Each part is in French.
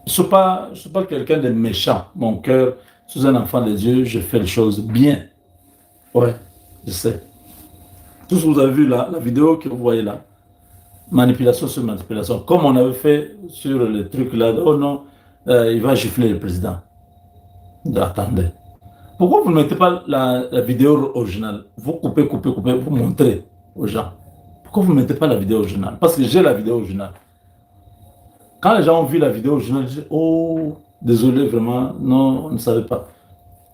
Je suis pas quelqu'un de méchant. Mon cœur, je suis un enfant de Dieu, je fais les choses bien. Ouais, je sais. Tout ce que vous avez vu là, la vidéo que vous voyez là, manipulation sur manipulation, comme on avait fait sur le truc là, oh non, il va gifler le président. Attendez. Pourquoi vous ne mettez pas la vidéo originale? Vous coupez, coupez, coupez, vous montrez aux gens. Pourquoi vous ne mettez pas la vidéo originale? Parce que j'ai la vidéo originale. Quand les gens ont vu la vidéo originale, ils disent, oh, désolé, vraiment, non, on ne savait pas.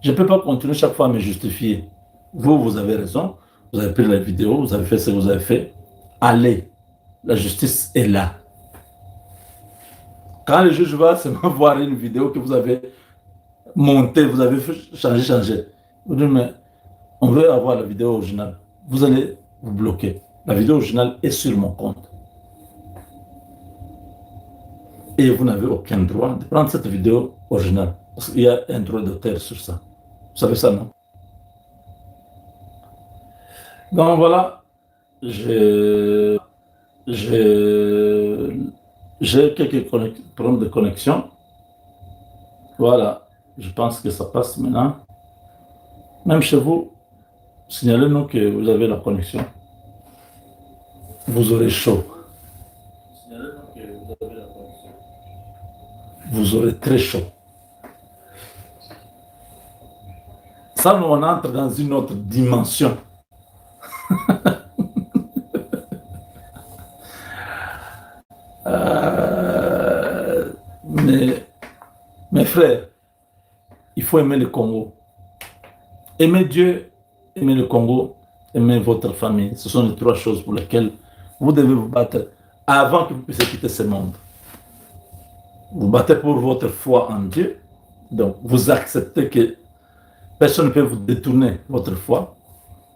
Je ne peux pas continuer chaque fois à me justifier. Vous, vous avez raison. Vous avez pris la vidéo, vous avez fait ce que vous avez fait. Allez, la justice est là. Quand le juge va seulement voir une vidéo que vous avez montée, vous avez changé. Vous dites, mais on veut avoir la vidéo originale. Vous allez vous bloquer. La vidéo originale est sur mon compte. Et vous n'avez aucun droit de prendre cette vidéo originale. Parce qu'il y a un droit d'auteur sur ça. Vous savez ça, non? Donc voilà, j'ai quelques problèmes de connexion. Voilà, je pense que ça passe maintenant. Même chez vous, signalez-nous que vous avez la connexion. Vous aurez chaud. Signalez-nous que vous avez la connexion. Vous aurez très chaud. Ça, nous, on entre dans une autre dimension. Mais, mes frères, il faut aimer le Congo. Aimer Dieu, aimer le Congo, aimer votre famille. Ce sont les trois choses pour lesquelles vous devez vous battre avant que vous puissiez quitter ce monde. Vous battez pour votre foi en Dieu. Donc, vous acceptez que personne ne peut vous détourner votre foi.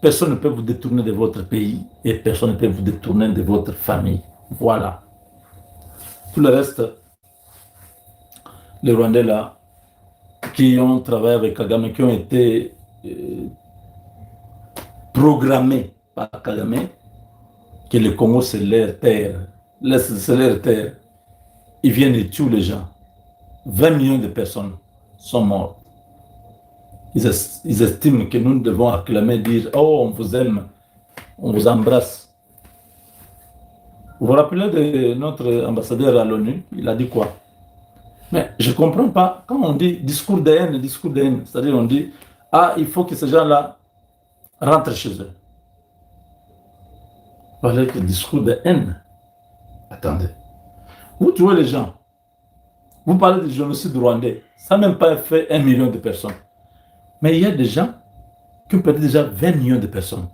Personne ne peut vous détourner de votre pays. Et personne ne peut vous détourner de votre famille. Voilà. Tout le reste, les Rwandais là, qui ont travaillé avec Kagame, qui ont été programmés par Kagame, que le Congo c'est leur terre. C'est leur terre. Ils viennent et tuent les gens. 20 millions de personnes sont mortes. Ils estiment que nous devons acclamer, dire « Oh, on vous aime, on vous embrasse ». Vous vous rappelez de notre ambassadeur à l'ONU? Il a dit quoi? Mais je ne comprends pas. Quand on dit discours de haine, c'est-à-dire on dit « Ah, il faut que ces gens-là rentrent chez eux ». Vous parlez que discours de haine. Attendez. Vous tuez les gens. Vous parlez du génocide rwandais. Ça n'a même pas fait 1 million de personnes. Mais il y a des gens qui ont perdu déjà 20 millions de personnes.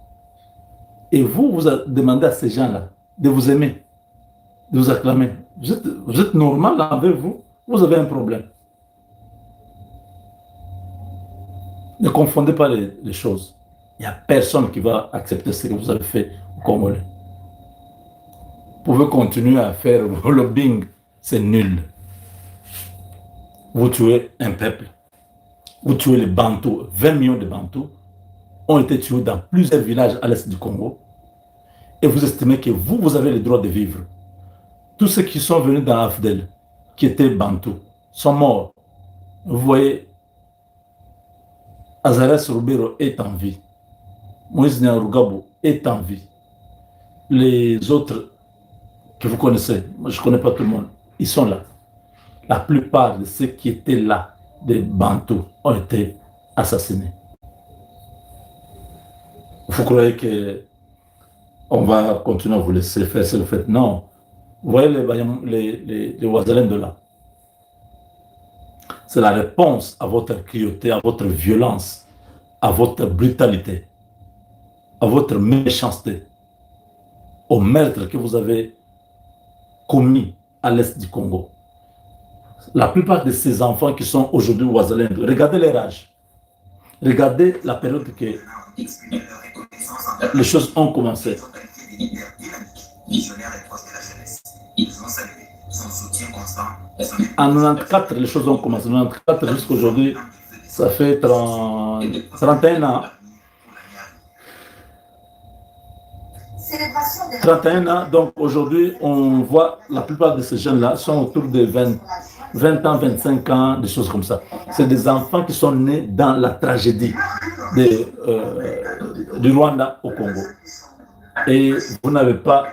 Et vous, vous demandez à ces gens-là de vous aimer, de vous acclamer. Vous êtes normal avec vous, vous avez un problème. Ne confondez pas les choses. Il n'y a personne qui va accepter ce que vous avez fait au Congolais. Vous pouvez continuer à faire vos lobbying, c'est nul. Vous tuez un peuple. Vous tuez les Bantous. 20 millions de Bantous ont été tués dans plusieurs villages à l'est du Congo. Et vous estimez que vous avez le droit de vivre. Tous ceux qui sont venus dans Afdel, qui étaient Bantous, sont morts. Vous voyez, Azarès Rubero est en vie. Moïse Nyarugabo est en vie. Les autres que vous connaissez, moi je ne connais pas tout le monde, ils sont là. La plupart de ceux qui étaient là, des Bantous, ont été assassinés. Vous croyez qu'on va continuer à vous laisser faire ce que vous faites? Non. Vous voyez les Ouazalènes de là. C'est la réponse à votre cruauté, à votre violence, à votre brutalité, à votre méchanceté, au meurtre que vous avez commis à l'est du Congo. La plupart de ces enfants qui sont aujourd'hui Ouazalènes, regardez leur âge. Regardez la période que les choses ont commencé. En 94, les choses ont commencé. En 94 jusqu'à aujourd'hui, ça fait 31 ans. 31 ans, donc aujourd'hui, on voit la plupart de ces jeunes-là sont autour de 20 ans, 25 ans, des choses comme ça. C'est des enfants qui sont nés dans la tragédie du Rwanda au Congo. Et vous n'avez pas,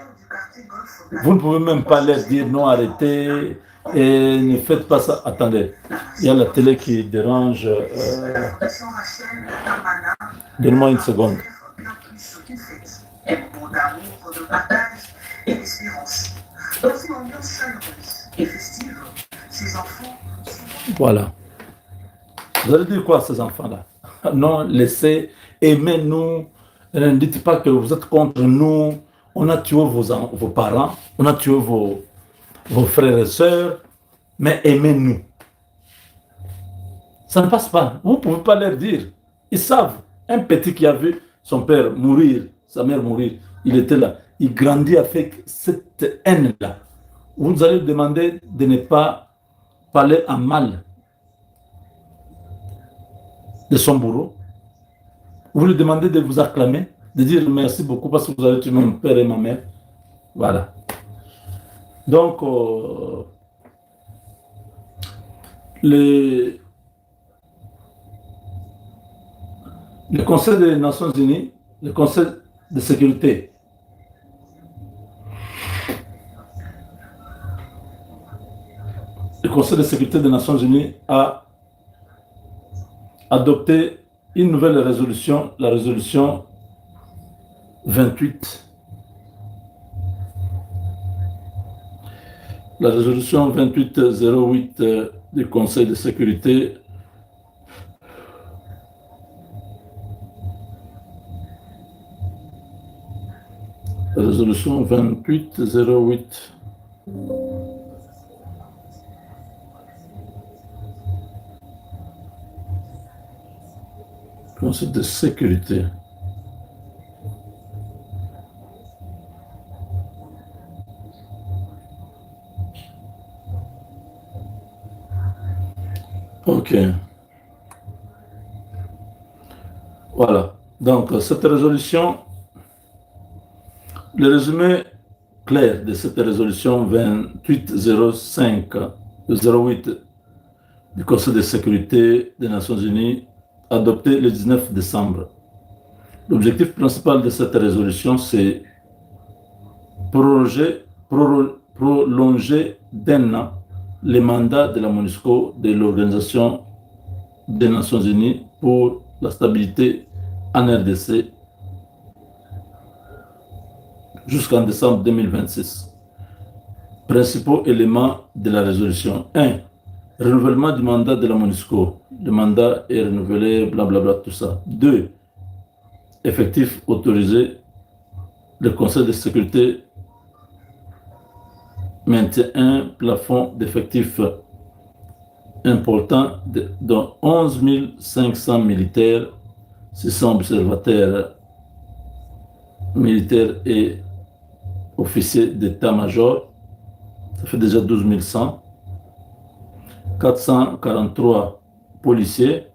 vous ne pouvez même pas leur dire non, arrêtez et ne faites pas ça. Attendez, il y a la télé qui dérange. Donne-moi une seconde. Voilà. Vous allez dire quoi à ces enfants-là? Non, laissez, aimez-nous. Ne dites pas que vous êtes contre nous. On a tué vos parents, on a tué vos frères et sœurs, mais aimez-nous. Ça ne passe pas. Vous ne pouvez pas leur dire. Ils savent. Un petit qui a vu son père mourir, sa mère mourir, il était là. Il grandit avec cette haine-là. Vous allez demander de ne pas parler en mal de son bourreau. Vous lui demandez de vous acclamer, de dire merci beaucoup parce que vous avez tué mon père et ma mère. Voilà. Donc, le Conseil des Nations Unies, le Conseil de sécurité, le Conseil de sécurité des Nations Unies a adopté une nouvelle résolution, la résolution 28. La résolution 2808 du Conseil de sécurité la résolution 2808 Conseil de sécurité. Ok. Voilà. Donc, cette résolution, le résumé clair de cette résolution 2805-08 du Conseil de sécurité des Nations Unies, adoptée le 19 décembre. L'objectif principal de cette résolution, c'est prolonger d'un an les mandats de la MONUSCO, de l'Organisation des Nations Unies pour la stabilité en RDC jusqu'en décembre 2026. Principaux éléments de la résolution. 1. Renouvellement du mandat de la MONUSCO. Le mandat est renouvelé, blablabla, tout ça. 2. Effectif autorisé. Le Conseil de sécurité maintient un plafond d'effectifs important dont 11 500 militaires, 600 observateurs militaires et officiers d'état-major. Ça fait déjà 12 100. 443 policiers,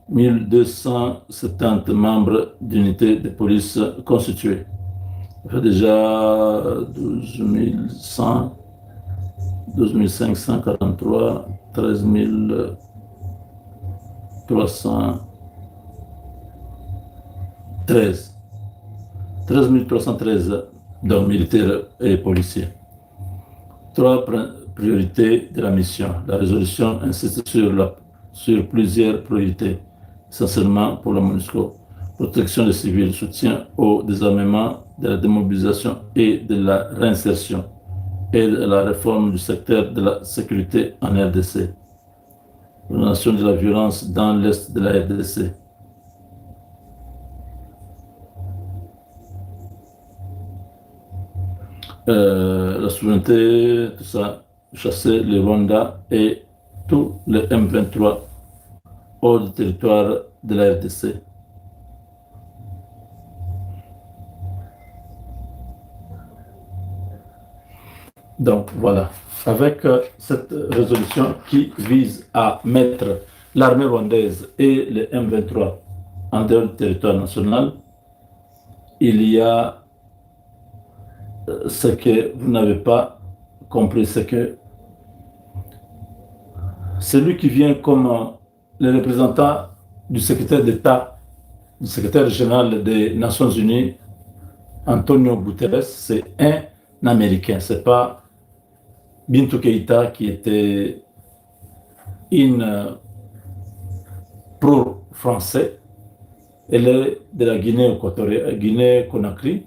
1270 membres d'unités de police constituées. Ça fait déjà 12 100, 12 543, 13 313. 13 313 donc militaires et policiers. 3 priorités de la mission. La résolution insiste sur plusieurs priorités, essentiellement pour la MONUSCO. Protection des civils, soutien au désarmement, de la démobilisation et de la réinsertion, et de la réforme du secteur de la sécurité en RDC. Prévention de la violence dans l'est de la RDC. La souveraineté, tout ça, chasser les Rwanda et tous les M23 hors du territoire de la RDC. Donc voilà, avec cette résolution qui vise à mettre l'armée rwandaise et les M23 en dehors du territoire national, il y a ce que vous n'avez pas compris, c'est que celui qui vient comme le représentant du secrétaire d'État, du secrétaire général des Nations Unies, Antonio Guterres, c'est un Américain. Ce n'est pas Bintou Keïta qui était une pro-français. Elle est de la Guinée-Conakry.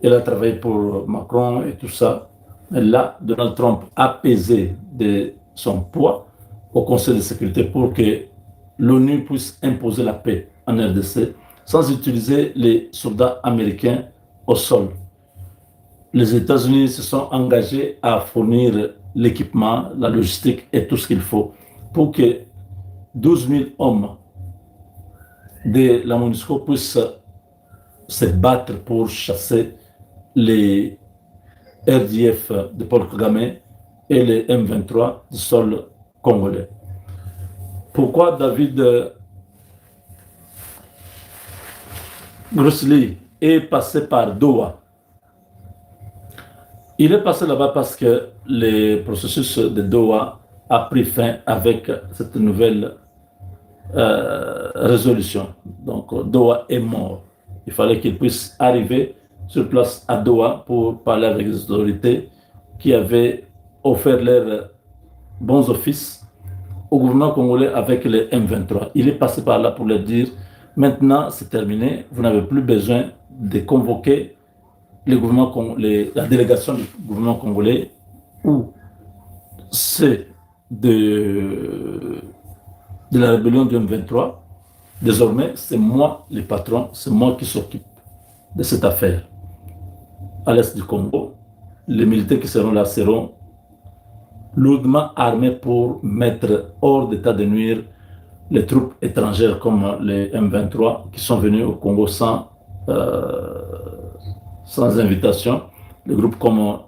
Elle a travaillé pour Macron et tout ça. Et là, Donald Trump a pesé de son poids au Conseil de sécurité pour que l'ONU puisse imposer la paix en RDC sans utiliser les soldats américains au sol. Les États-Unis se sont engagés à fournir l'équipement, la logistique et tout ce qu'il faut pour que 12 000 hommes de la MONUSCO puissent se battre pour chasser les RDF de Paul Kagame et les M23 du sol congolais. Pourquoi David Grossley est passé par Doha? Il est passé là-bas parce que le processus de Doha a pris fin avec cette nouvelle résolution. Donc Doha est mort. Il fallait qu'il puisse arriver sur place à Doha pour parler avec les autorités qui avaient offert leurs bons offices au gouvernement congolais avec les M23. Il est passé par là pour leur dire, maintenant c'est terminé, vous n'avez plus besoin de convoquer la délégation du gouvernement congolais ou c'est de la rébellion du M23. Désormais, c'est moi le patron, c'est moi qui s'occupe de cette affaire. À l'est du Congo, les militaires qui seront là seront lourdement armés pour mettre hors d'état de nuire les troupes étrangères comme les M23 qui sont venus au Congo sans invitation. Les groupes comme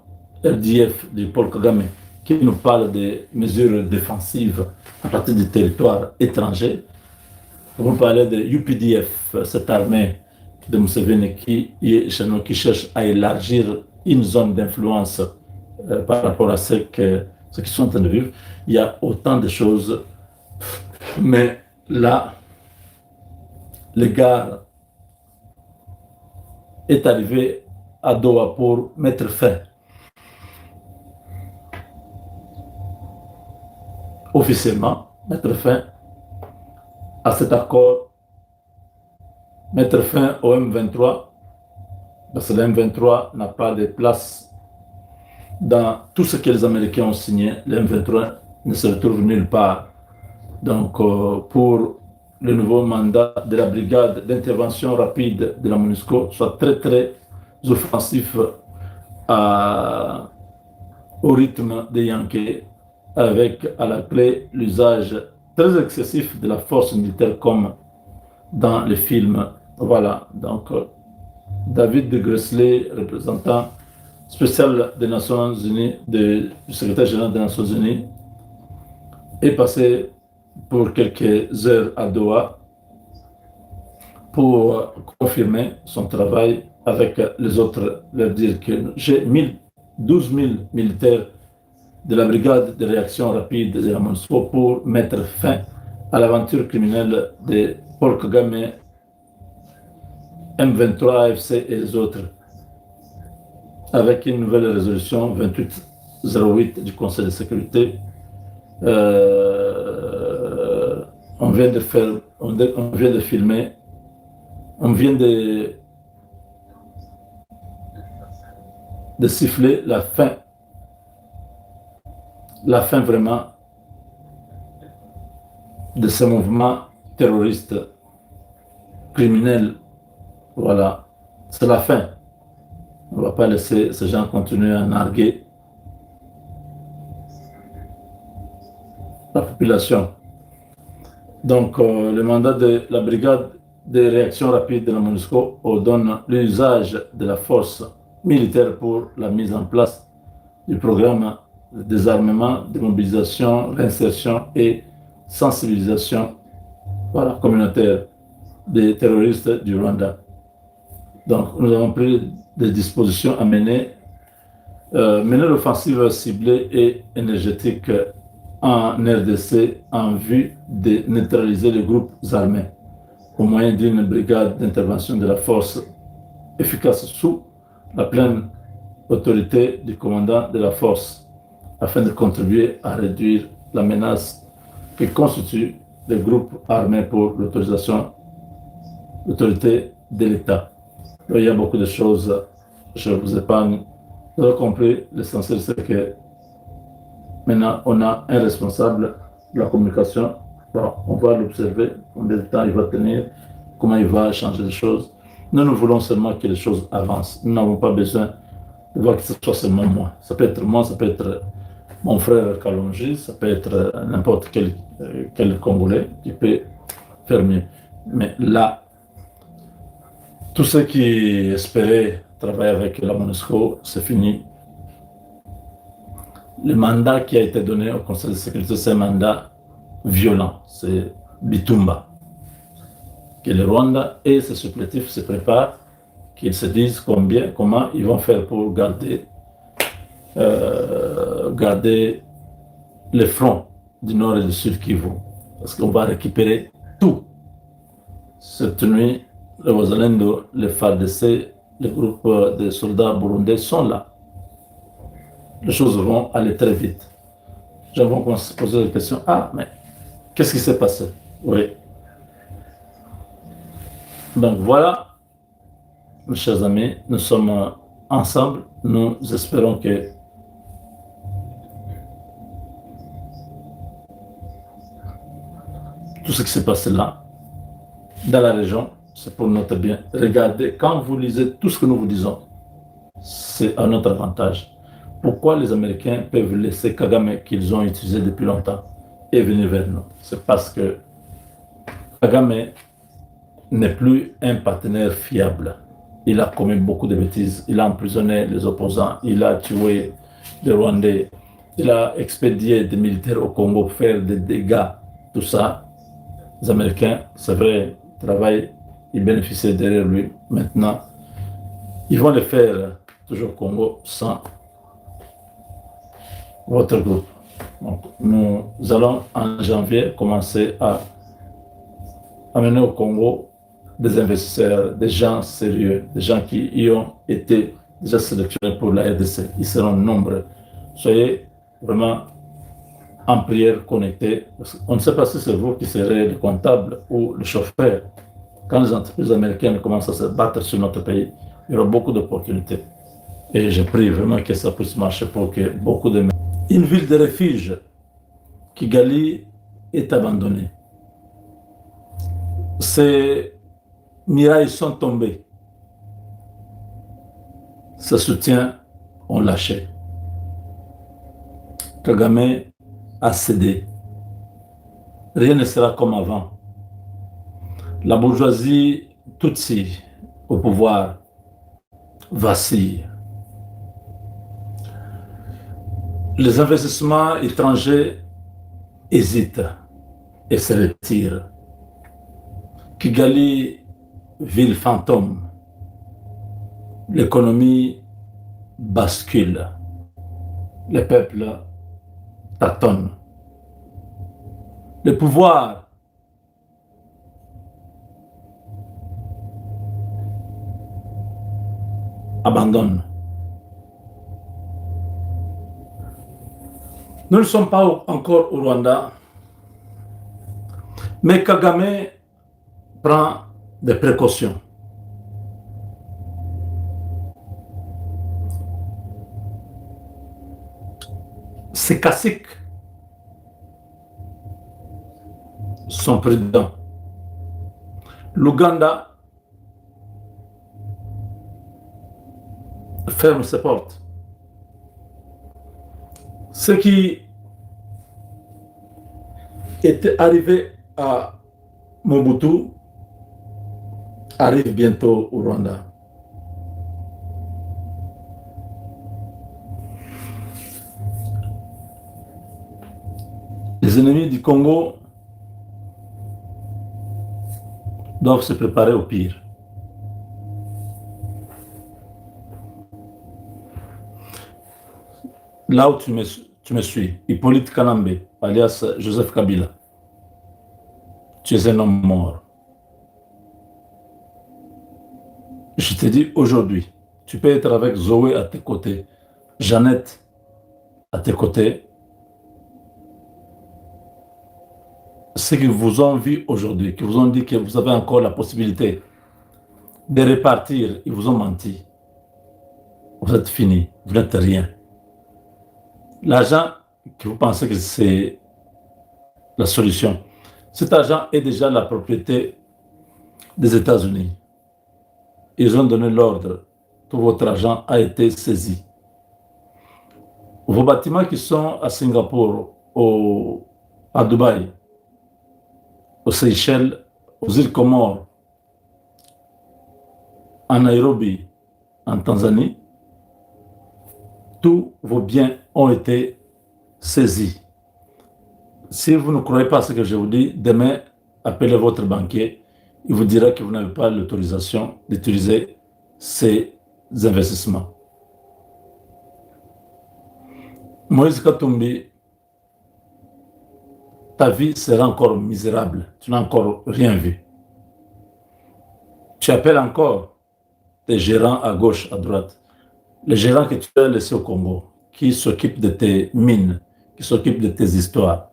RDF du Paul Kagame qui nous parlent des mesures défensives à partir du territoire étranger. Vous parlez de UPDF, cette armée de Museveni qui cherche à élargir une zone d'influence par rapport à ce qu'ils sont en train de vivre. Il y a autant de choses. Mais là, le gars est arrivé à Doha pour mettre fin officiellement, mettre fin à cet accord, mettre fin au M23, parce que le M23 n'a pas de place dans tout ce que les Américains ont signé. Le M23 ne se retrouve nulle part. Donc, pour le nouveau mandat de la brigade d'intervention rapide de la MONUSCO, soit très, très offensif au rythme des Yankees, avec à la clé l'usage très excessif de la force militaire comme dans les films. Voilà, donc David de Grossley, représentant spécial des Nations Unies, du secrétaire général des Nations Unies, est passé pour quelques heures à Doha pour confirmer son travail avec les autres, leur dire que j'ai 12 000 militaires de la brigade de réaction rapide de la MONUSCO pour mettre fin à l'aventure criminelle de Paul Kagame, M23, AFC et les autres, avec une nouvelle résolution 2808 du Conseil de sécurité. On vient de filmer, on vient de siffler la fin vraiment de ce mouvement terroriste criminel. Voilà, c'est la fin. On ne va pas laisser ces gens continuer à narguer la population. Donc, le mandat de la brigade de réaction rapide de la MONUSCO ordonne l'usage de la force militaire pour la mise en place du programme de désarmement, de mobilisation, d'insertion et sensibilisation communautaire des terroristes du Rwanda. Donc, nous avons pris des dispositions à mener mener l'offensive ciblée et énergétique en RDC en vue de neutraliser les groupes armés au moyen d'une brigade d'intervention de la force efficace sous la pleine autorité du commandant de la force afin de contribuer à réduire la menace que constituent les groupes armés pour l'autorité de l'État. Il y a beaucoup de choses, je vous épargne. Vous avez compris, l'essentiel c'est que maintenant on a un responsable de la communication. Bon, on va l'observer, combien de temps il va tenir, comment il va changer les choses. Nous voulons seulement que les choses avancent. Nous n'avons pas besoin de voir que ce soit seulement moi. Ça peut être moi, ça peut être mon frère Kalonji, ça peut être n'importe quel Congolais qui peut faire mieux. Mais là, tous ceux qui espéraient travailler avec la MONUSCO, c'est fini. Le mandat qui a été donné au Conseil de sécurité, c'est un mandat violent. C'est Bitumba. Que le Rwanda et ses supplétifs se préparent, qu'ils se disent comment ils vont faire pour garder les fronts du nord et du sud Kivu. Parce qu'on va récupérer tout. Cette nuit, les Wazalendo, les FARDC, les groupes de soldats burundais sont là. Les choses vont aller très vite. Les gens vont se poser la question, ah, mais qu'est-ce qui s'est passé? Oui. Donc voilà, mes chers amis, nous sommes ensemble. Nous espérons que tout ce qui s'est passé là, dans la région, c'est pour notre bien. Regardez, quand vous lisez tout ce que nous vous disons, c'est à notre avantage. Pourquoi les Américains peuvent laisser Kagame qu'ils ont utilisé depuis longtemps et venir vers nous? C'est parce que Kagame n'est plus un partenaire fiable. Il a commis beaucoup de bêtises. Il a emprisonné les opposants. Il a tué des Rwandais. Il a expédié des militaires au Congo pour faire des dégâts. Tout ça, les Américains, c'est vrai, travaillent, ils bénéficient derrière lui. Maintenant, ils vont le faire toujours au Congo sans votre groupe. Donc, nous allons en janvier commencer à amener au Congo des investisseurs, des gens sérieux, des gens qui y ont été déjà sélectionnés pour la RDC. Ils seront nombreux. Soyez vraiment en prière connectés. On ne sait pas si c'est vous qui serez le comptable ou le chauffeur. Quand les entreprises américaines commencent à se battre sur notre pays, il y aura beaucoup d'opportunités. Et je prie vraiment que ça puisse marcher pour que beaucoup de... Une ville de refuge, Kigali, est abandonnée. Ces murailles sont tombées. Ses soutiens ont lâché. Kagame a cédé. Rien ne sera comme avant. La bourgeoisie Tutsi au pouvoir vacille. Les investissements étrangers hésitent et se retirent. Kigali, ville fantôme. L'économie bascule. Le peuple tâtonne. Le pouvoir abandonne. Nous ne sommes pas encore au Rwanda, mais Kagame prend des précautions. Ces caciques sont prudents. L'Ouganda ferme ses portes. Ce qui était arrivé à Mobutu arrive bientôt au Rwanda. Les ennemis du Congo doivent se préparer au pire. là où tu me suis, Hippolyte Kanambe, alias Joseph Kabila, tu es un homme mort. Je te dis aujourd'hui, tu peux être avec Zoé à tes côtés, Jeannette à tes côtés. Ceux qui vous ont vu aujourd'hui, qui vous ont dit que vous avez encore la possibilité de repartir, ils vous ont menti. Vous êtes fini, vous n'êtes rien. L'argent que vous pensez que c'est la solution, cet argent est déjà la propriété des États-Unis. Ils ont donné l'ordre. Tout votre argent a été saisi. Vos bâtiments qui sont à Singapour, à Dubaï, aux Seychelles, aux îles Comores, en Nairobi, en Tanzanie, tous vos biens ont été saisis. Si vous ne croyez pas à ce que je vous dis, demain, appelez votre banquier. Il vous dira que vous n'avez pas l'autorisation d'utiliser ces investissements. Moïse Katumbi, ta vie sera encore misérable. Tu n'as encore rien vu. Tu appelles encore tes gérants à gauche, à droite. Les gérants que tu as laissés au Congo, qui s'occupent de tes mines, qui s'occupent de tes histoires.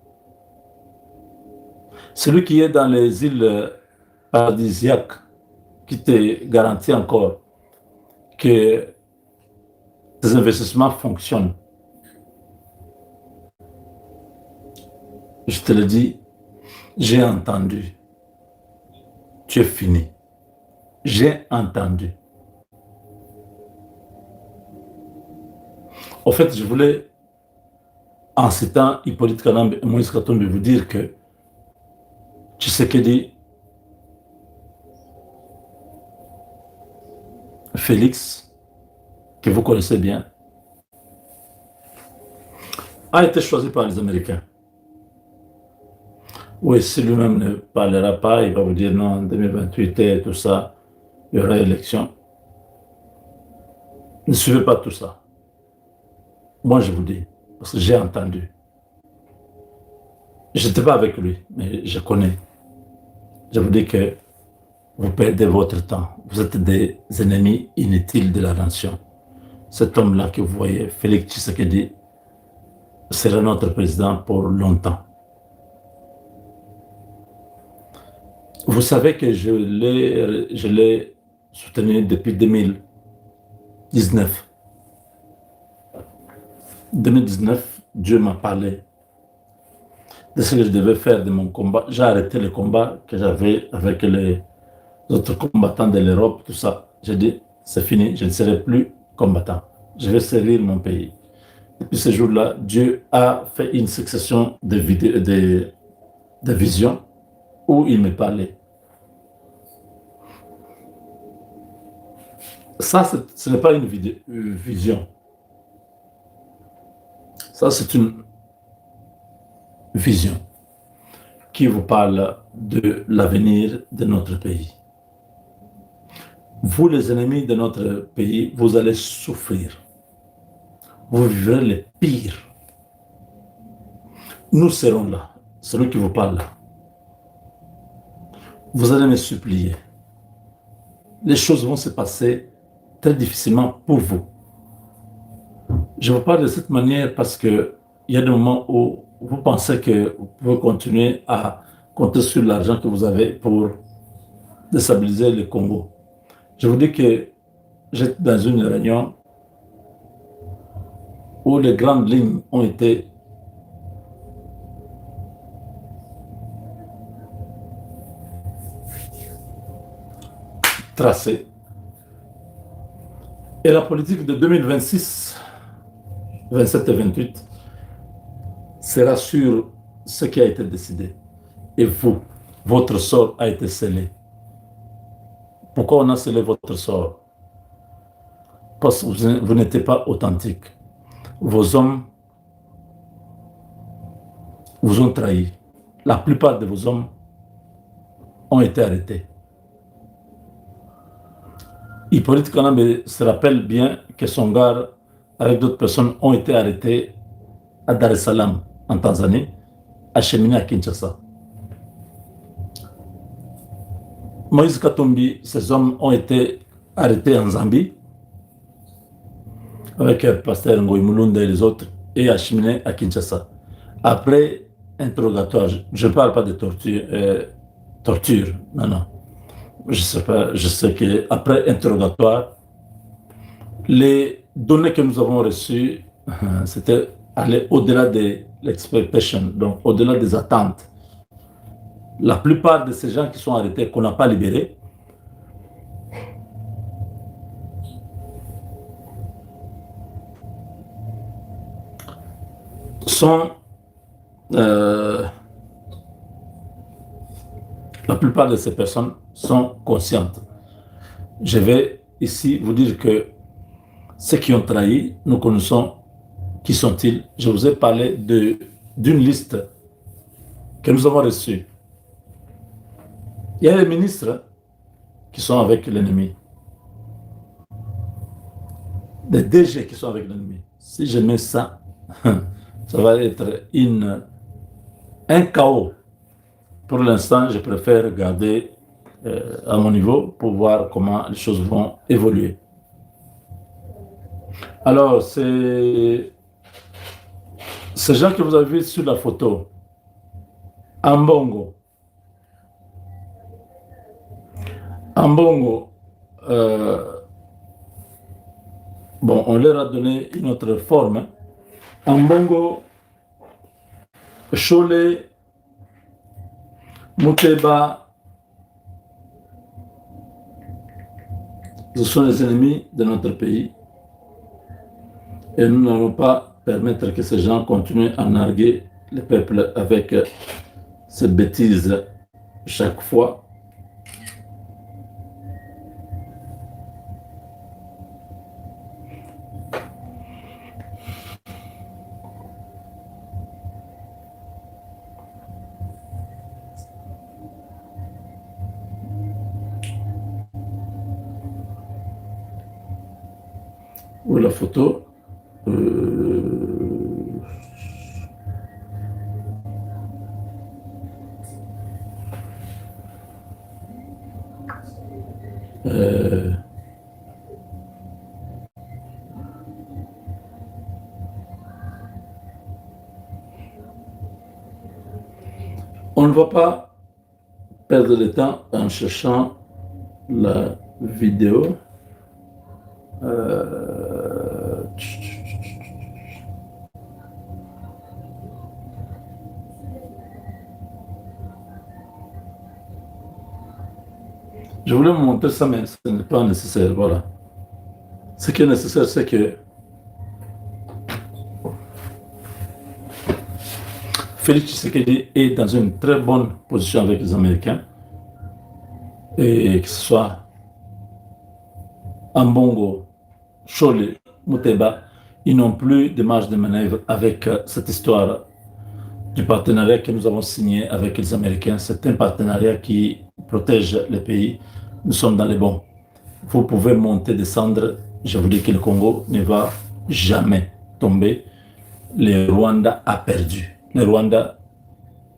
Celui qui est dans les îles paradisiaques, qui te garantit encore que tes investissements fonctionnent. Je te le dis, j'ai entendu. Tu es fini. J'ai entendu. En fait, je voulais, en citant Hippolyte Kanambe et Moïse Katumbi, vous dire que Tshisekedi, Félix, que vous connaissez bien, a été choisi par les Américains. Oui, si lui-même ne parlera pas, il va vous dire non, en 2028 et tout ça, il y aura élection. Ne suivez pas tout ça. Moi, je vous dis, parce que j'ai entendu. Je n'étais pas avec lui, mais je connais. Je vous dis que vous perdez votre temps. Vous êtes des ennemis inutiles de la nation. Cet homme-là que vous voyez, Félix Tshisekedi, sera notre président pour longtemps. Vous savez que je l'ai soutenu depuis 2019. 2019, Dieu m'a parlé de ce que je devais faire de mon combat. J'ai arrêté le combat que j'avais avec les autres combattants de l'Europe, tout ça. J'ai dit, c'est fini, je ne serai plus combattant. Je vais servir mon pays. Depuis ce jour-là, Dieu a fait une succession de visions où il me parlait. Ça, ce n'est pas une vision. Ça, c'est une vision qui vous parle de l'avenir de notre pays. Vous, les ennemis de notre pays, vous allez souffrir. Vous vivrez le pire. Nous serons là, celui qui vous parle là. Vous allez me supplier. Les choses vont se passer très difficilement pour vous. Je vous parle de cette manière parce qu'il y a des moments où vous pensez que vous pouvez continuer à compter sur l'argent que vous avez pour déstabiliser le Congo. Je vous dis que j'étais dans une réunion où les grandes lignes ont été tracées. Et la politique de 2026, 27 et 28 sera sur ce qui a été décidé. Et vous, votre sort a été scellé. Pourquoi on a scellé votre sort? Parce que vous n'étiez pas authentique. Vos hommes vous ont trahi. La plupart de vos hommes ont été arrêtés. Hippolyte Kanambe se rappelle bien que son gars avec d'autres personnes, ont été arrêtés à Dar es Salaam, en Tanzanie, acheminés à Kinshasa. Moïse Katumbi, ces hommes ont été arrêtés en Zambie, avec le pasteur Ngoï Mulunda et les autres, et acheminés à Kinshasa. Après interrogatoire, je ne parle pas de torture, non, non. Je sais pas, je sais qu'après interrogatoire, les données que nous avons reçues, c'était aller au-delà de l'expectation, donc au-delà des attentes. La plupart de ces gens qui sont arrêtés, qu'on n'a pas libérés, sont la plupart de ces personnes sont conscientes. Je vais ici vous dire que ceux qui ont trahi, nous connaissons qui sont-ils. Je vous ai parlé d'une liste que nous avons reçue. Il y a les ministres qui sont avec l'ennemi, des DG qui sont avec l'ennemi. Si je mets ça, ça va être un chaos. Pour l'instant, je préfère garder à mon niveau pour voir comment les choses vont évoluer. Alors, c'est ces gens que vous avez vus sur la photo, Ambongo. Ambongo, bon, on leur a donné une autre forme. Ambongo, Cholet, Muteba, ce sont les ennemis de notre pays. Et nous n'allons pas permettre que ces gens continuent à narguer le peuple avec ces bêtises chaque fois. Ou la photo. On ne va pas perdre le temps en cherchant la vidéo. Je voulais vous montrer ça, mais ce n'est pas nécessaire. Voilà. Ce qui est nécessaire, c'est que Félix Tshisekedi est dans une très bonne position avec les Américains, et que ce soit Ambongo, Cholet, Muteba, ils n'ont plus de marge de manœuvre avec cette histoire du partenariat que nous avons signé avec les Américains. C'est un partenariat qui protège le pays. Nous sommes dans les bons. Vous pouvez monter, descendre. Je vous dis que le Congo ne va jamais tomber. Le Rwanda a perdu. Le Rwanda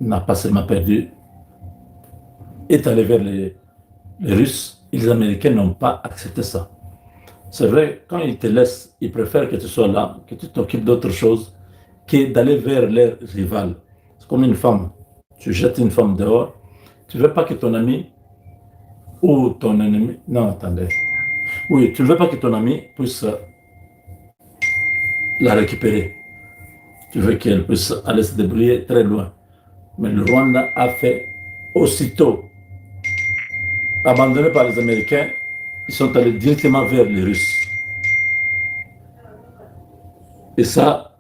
n'a pas seulement perdu, est allé vers les Russes. Et les Américains n'ont pas accepté ça. C'est vrai, quand ils te laissent, ils préfèrent que tu sois là, que tu t'occupes d'autre chose, que d'aller vers leur rival. C'est comme une femme. Tu jettes une femme dehors. Tu ne veux pas que ton ami ou ton ennemi... Non, attendez. Oui, tu ne veux pas que ton ami puisse la récupérer. Tu veux qu'elle puisse aller se débrouiller très loin. Mais le Rwanda a fait aussitôt, abandonné par les Américains, ils sont allés directement vers les Russes. Et ça,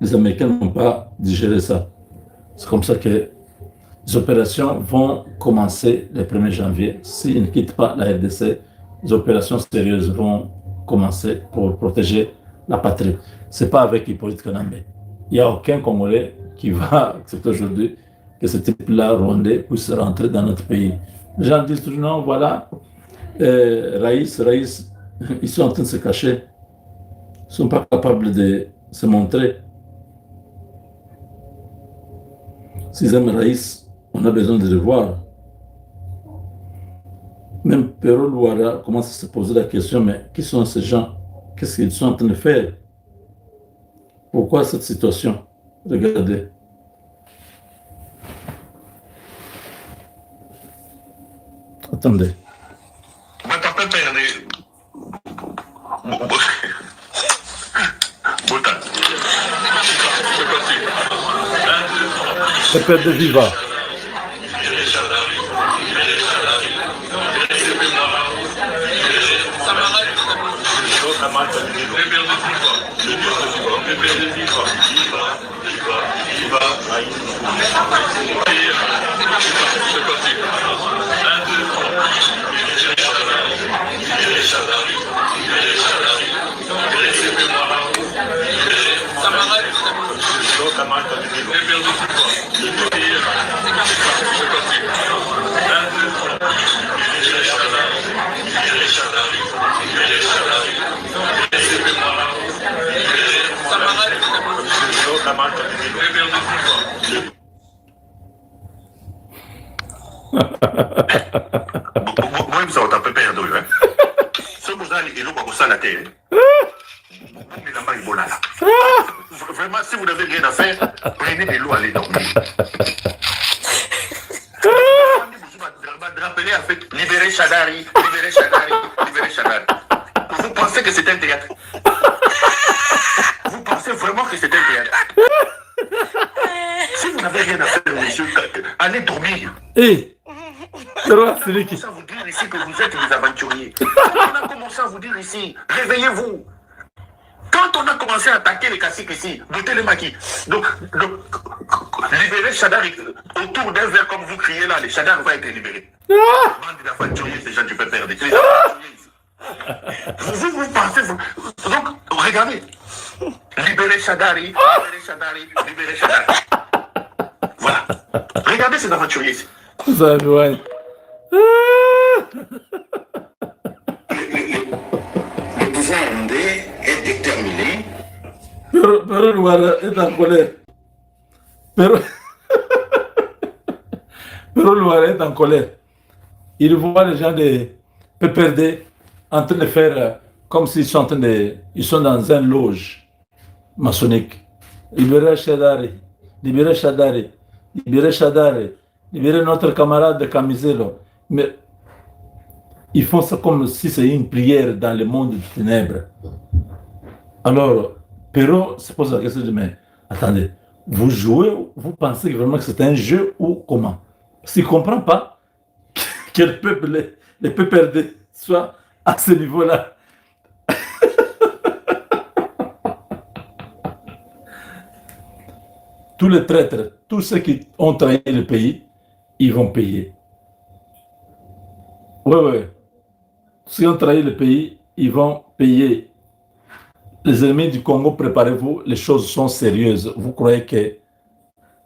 les Américains n'ont pas digéré ça. C'est comme ça que les opérations vont commencer le 1er janvier. S'ils ne quittent pas la RDC, les opérations sérieuses vont commencer pour protéger la patrie. Ce n'est pas avec Hippolyte Kanambe. Il n'y a aucun Congolais qui va accepter aujourd'hui que ce type-là, rwandais, puisse rentrer dans notre pays. Les gens disent toujours non, voilà, Raïs, ils sont en train de se cacher sont pas capables de se montrer. S'ils aiment Raïs, on a besoin de le voir. Même Perrault Louara commence à se poser la question, mais qui sont ces gens? Qu'est-ce qu'ils sont en train de faire? Pourquoi cette situation? Regardez. Attendez. Pepe de Viva. Vous avez un peu perdu. Ce que vous avez dit, vous avez dit, vraiment, si vous n'avez rien à faire, prenez de l'eau, allez dormir. Rappelez en fait, libérez Chadari, libérez Chadari, libérez Chadari. Vous pensez que c'est un théâtre? Vous pensez vraiment que c'est un théâtre? Si vous n'avez rien à faire, monsieur, allez dormir. Hé, on a commencé à vous dire ici que vous êtes des aventuriers. On a commencé à vous dire ici, réveillez-vous. Quand on a commencé à attaquer les caciques ici, mettez les maquis. Donc, libérer Chadar autour d'un verre comme vous criez là, les Chadar va être libéré. Bande d'aventuriers, ces gens, tu peux perdre. Vous pensez, donc, regardez. Libérer Chadari, libérer Chadari, libérer Chadari. Voilà. Regardez ces aventuriers ici. Ça doit être. Le pouvoir rwandais est déterminé. Perrault Louara est en colère. Perrault Louara est en colère. Il voit les gens de PPRD en train de faire comme s'ils sont en train de. Ils sont dans un loge maçonnique. Libérez Chadari, libérez Chadari, libérez Chadari, libérez notre camarade Camiselo. Mais ils font ça comme si c'était une prière dans le monde des ténèbres. Alors, Perrault se pose la question de mais attendez, vous jouez, vous pensez vraiment que c'est un jeu ou comment? S'il ne comprend pas que le peuple, les PPRD soient à ce niveau-là. Tous les traîtres, tous ceux qui ont trahi le pays, ils vont payer. Oui. Ceux qui ont trahi le pays, ils vont payer. Les ennemis du Congo, préparez-vous, les choses sont sérieuses. Vous croyez que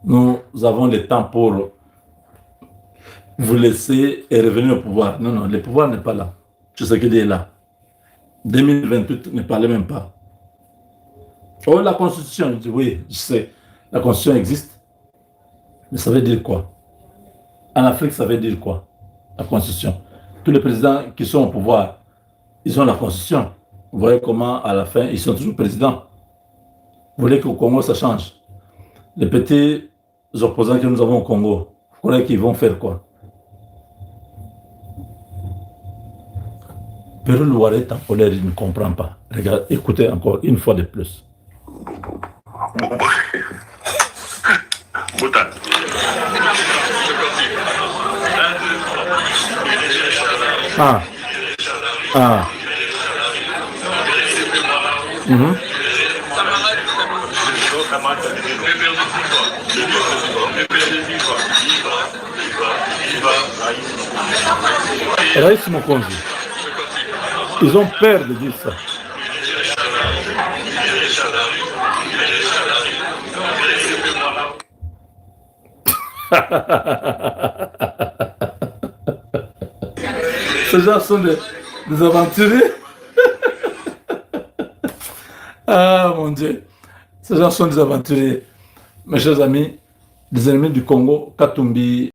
nous avons le temps pour vous laisser et revenir au pouvoir? Non, le pouvoir n'est pas là. Tshisekedi est là. 2028, ne parlez même pas. Oh, la Constitution, je dis oui, je sais. La Constitution existe. Mais ça veut dire quoi? En Afrique, ça veut dire quoi? La Constitution. Tous les présidents qui sont au pouvoir, ils ont la Constitution. Vous voyez comment, à la fin, ils sont toujours présidents. Vous voulez qu'au Congo, ça change? Les petits opposants que nous avons au Congo, vous croyez qu'ils vont faire quoi? Perrault Louara est en colère, il ne comprend pas. Regarde, écoutez encore une fois de plus. Raïs Mokonzi. Ils ont peur de dire ça. Ces gens sont des aventuriers. Ah mon Dieu. Ces gens sont des aventuriers. Mes chers amis, les ennemis du Congo, Katumbi,